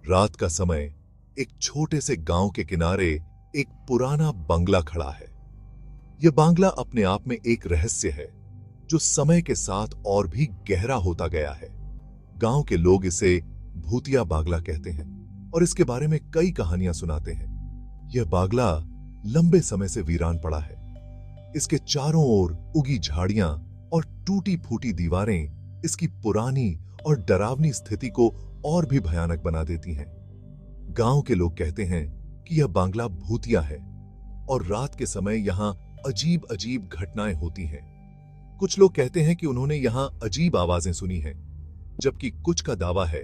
रात का समय एक छोटे से गांव के किनारे एक पुराना बंगला खड़ा है। यह बांग्ला अपने आप में एक रहस्य है जो समय के साथ और भी गहरा होता गया है। गांव के लोग इसे भूतिया बांग्ला कहते हैं और इसके बारे में कई कहानियां सुनाते हैं। यह बांग्ला लंबे समय से वीरान पड़ा है। इसके चारों ओर उगी झाड़ियां और टूटी फूटी दीवारें इसकी पुरानी और डरावनी स्थिति को और भी भयानक बना देती हैं। गांव के लोग कहते हैं कि यह बांग्ला भूतिया है और रात के समय यहां अजीब अजीब घटनाएं होती हैं। कुछ लोग कहते हैं कि उन्होंने यहां अजीब आवाजें सुनी हैं, जबकि कुछ का दावा है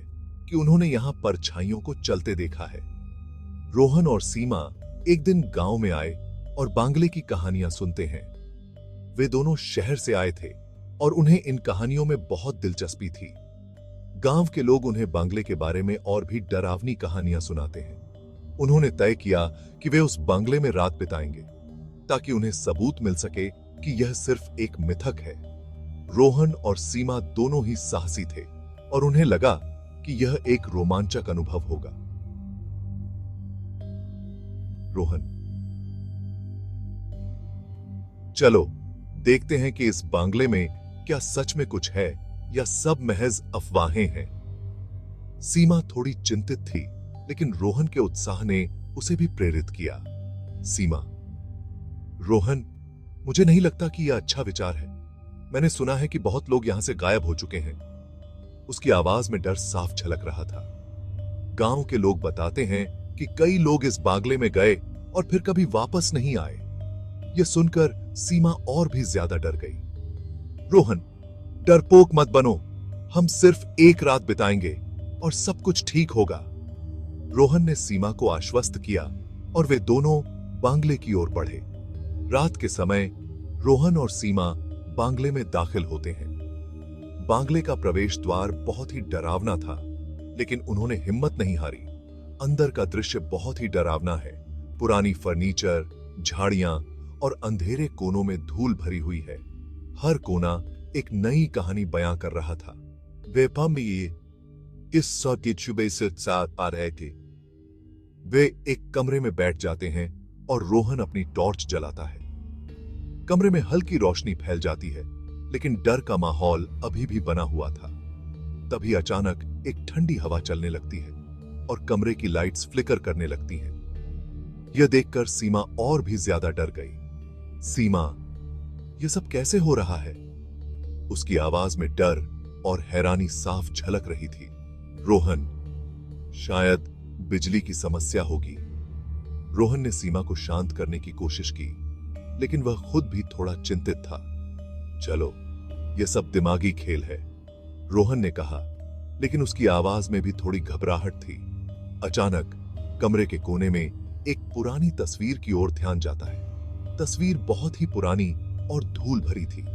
कि उन्होंने यहां परछाइयों को चलते देखा है। रोहन और सीमा एक दिन गांव में आए और बांग्ले की कहानियां सुनते हैं। वे दोनों शहर से आए थे और उन्हें इन कहानियों में बहुत दिलचस्पी थी। गांव के लोग उन्हें बांग्ले के बारे में और भी डरावनी कहानियां सुनाते हैं। उन्होंने तय किया कि वे उस बांग्ले में रात बिताएंगे ताकि उन्हें सबूत मिल सके कि यह सिर्फ एक मिथक है। रोहन और सीमा दोनों ही साहसी थे और उन्हें लगा कि यह एक रोमांचक अनुभव होगा। रोहन: चलो देखते हैं कि इस बांग्ले में क्या सच में कुछ है या सब महज अफवाहें हैं। सीमा थोड़ी चिंतित थी, लेकिन रोहन के उत्साह ने उसे भी प्रेरित किया। सीमा: रोहन, मुझे नहीं लगता कि यह अच्छा विचार है। मैंने सुना है कि बहुत लोग यहां से गायब हो चुके हैं। उसकी आवाज में डर साफ झलक रहा था। गांव के लोग बताते हैं कि कई लोग इस बांग्ले में गए और फिर कभी वापस नहीं आए। यह सुनकर सीमा और भी ज्यादा डर गई। रोहन, डरपोक मत बनो। हम सिर्फ एक रात बिताएंगे और सब कुछ ठीक होगा। रोहन ने सीमा को आश्वस्त किया और वे दोनों बांग्ले की ओर बढ़े। रात के समय रोहन और सीमा बांग्ले में दाखिल होते हैं। बांग्ले का प्रवेश द्वार बहुत ही डरावना था, लेकिन उन्होंने हिम्मत नहीं हारी। अंदर का दृश्य बहुत ही डरावना है। पुरानी फर्नीचर, झाड़ियां और अंधेरे कोनों में धूल भरी हुई है। हर कोना एक नई कहानी बयां कर रहा था। वे इस सौके चुबे से साथ आ रहे थे। वे एक कमरे में बैठ जाते हैं और रोहन अपनी टॉर्च जलाता है। कमरे में हल्की रोशनी फैल जाती है, लेकिन डर का माहौल अभी भी बना हुआ था। तभी अचानक एक ठंडी हवा चलने लगती है और कमरे की लाइट्स फ्लिकर करने लगती हैं। यह देखकर सीमा और भी ज्यादा डर गई। सीमा, यह सब कैसे हो रहा है? उसकी आवाज में डर और हैरानी साफ झलक रही थी। रोहन, शायद बिजली की समस्या होगी। रोहन ने सीमा को शांत करने की कोशिश की, लेकिन वह खुद भी थोड़ा चिंतित था। चलो, यह सब दिमागी खेल है, रोहन ने कहा, लेकिन उसकी आवाज में भी थोड़ी घबराहट थी। अचानक कमरे के कोने में एक पुरानी तस्वीर की ओर ध्यान जाता है। तस्वीर बहुत ही पुरानी और धूल भरी थी।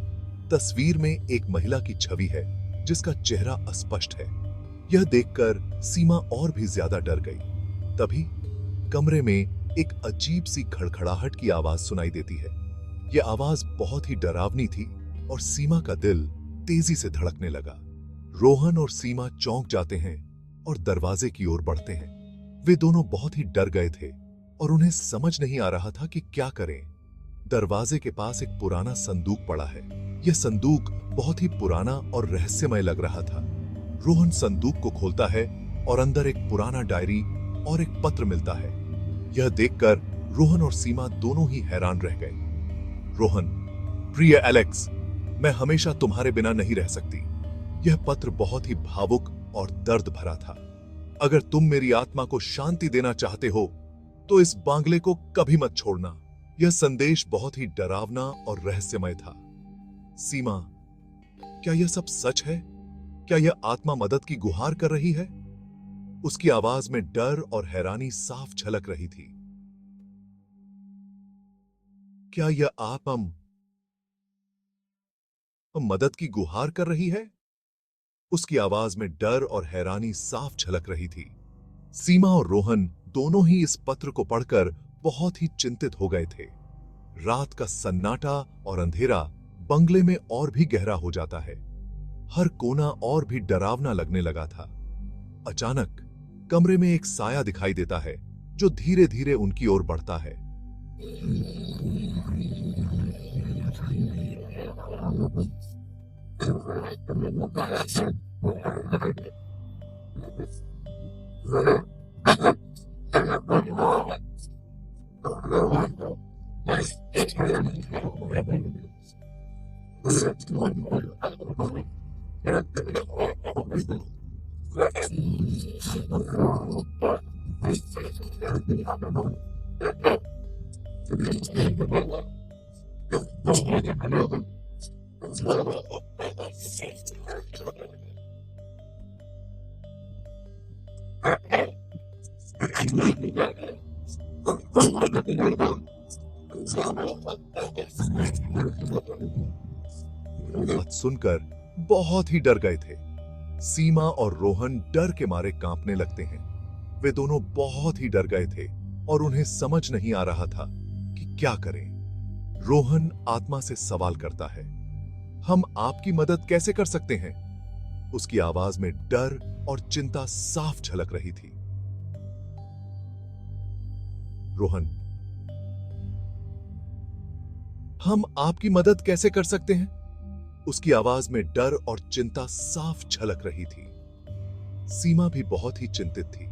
तस्वीर में एक महिला की छवि है जिसका चेहरा अस्पष्ट है। यह देखकर सीमा और भी ज्यादा डर गई। तभी कमरे में एक अजीब सी खड़खड़ाहट की आवाज सुनाई देती है। यह आवाज बहुत ही डरावनी थी और सीमा का दिल तेजी से धड़कने लगा। रोहन और सीमा चौंक जाते हैं और दरवाजे की ओर बढ़ते हैं। वे दोनों बहुत ही डर गए थे और उन्हें समझ नहीं आ रहा था कि क्या करें। दरवाजे के पास एक पुराना संदूक पड़ा है। यह संदूक बहुत ही पुराना और रहस्यमय लग रहा था। रोहन संदूक को खोलता है और अंदर एक पुराना डायरी और एक पत्र मिलता है। यह देखकर रोहन और सीमा दोनों ही हैरान रह गए। रोहन: प्रिय एलेक्स, मैं हमेशा तुम्हारे बिना नहीं रह सकती। यह पत्र बहुत ही भावुक और दर्द भरा था। अगर तुम मेरी आत्मा को शांति देना चाहते हो तो इस बांग्ले को कभी मत छोड़ना। यह संदेश बहुत ही डरावना और रहस्यमय था। सीमा, क्या यह सब सच है? क्या यह आत्मा मदद की गुहार कर रही है? उसकी आवाज में डर और हैरानी साफ झलक रही थी। क्या यह आत्मा मदद की गुहार कर रही है? उसकी आवाज में डर और हैरानी साफ झलक रही थी। सीमा और रोहन दोनों ही इस पत्र को पढ़कर बहुत ही चिंतित हो गए थे। रात का सन्नाटा और अंधेरा बंगले में और भी गहरा हो जाता है। हर कोना और भी डरावना लगने लगा था। अचानक कमरे में एक साया दिखाई देता है जो धीरे धीरे उनकी ओर बढ़ता है। बात सुनकर बहुत ही डर गए थे। सीमा और रोहन डर के मारे कांपने लगते हैं। वे दोनों बहुत ही डर गए थे और उन्हें समझ नहीं आ रहा था कि क्या करें। रोहन आत्मा से सवाल करता है, हम आपकी मदद कैसे कर सकते हैं? उसकी आवाज में डर और चिंता साफ झलक रही थी। रोहन, हम आपकी मदद कैसे कर सकते हैं? उसकी आवाज में डर और चिंता साफ झलक रही थी। सीमा भी बहुत ही चिंतित थी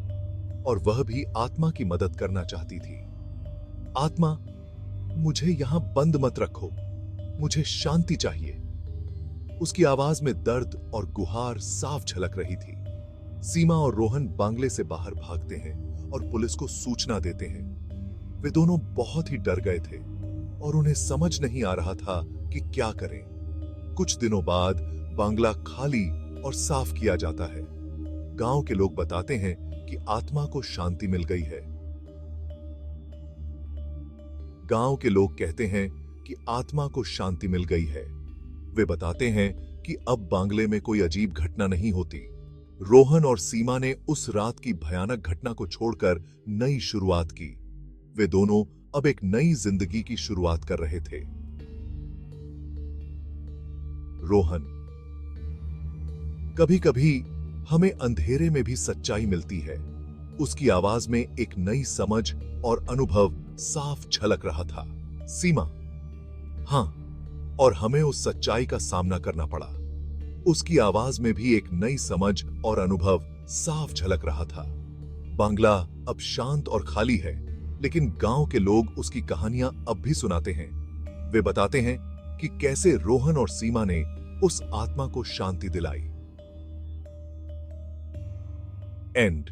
और वह भी आत्मा की मदद करना चाहती थी। आत्मा, मुझे यहां बंद मत रखो, मुझे शांति चाहिए। उसकी आवाज में दर्द और गुहार साफ झलक रही थी। सीमा और रोहन बांग्ले से बाहर भागते हैं और पुलिस को सूचना देते हैं। वे दोनों बहुत ही डर गए थे और उन्हें समझ नहीं आ रहा था कि क्या करें। कुछ दिनों बाद बांग्ला खाली और साफ किया जाता है। गांव के लोग बताते हैं कि आत्मा को शांति मिल गई है। गांव के लोग कहते हैं कि आत्मा को शांति मिल गई है। वे बताते हैं कि अब बांग्ले में कोई अजीब घटना नहीं होती। रोहन और सीमा ने उस रात की भयानक घटना को छोड़कर नई शुरुआत की। वे दोनों अब एक नई जिंदगी की शुरुआत कर रहे थे। रोहन, कभी कभी हमें अंधेरे में भी सच्चाई मिलती है। उसकी आवाज में एक नई समझ और अनुभव साफ झलक रहा था। सीमा, हां, और हमें उस सच्चाई का सामना करना पड़ा। उसकी आवाज में भी एक नई समझ और अनुभव साफ झलक रहा था। बांग्ला अब शांत और खाली है, लेकिन गांव के लोग उसकी कहानियां अब भी सुनाते हैं। वे बताते हैं कि कैसे रोहन और सीमा ने उस आत्मा को शांति दिलाई। एंड।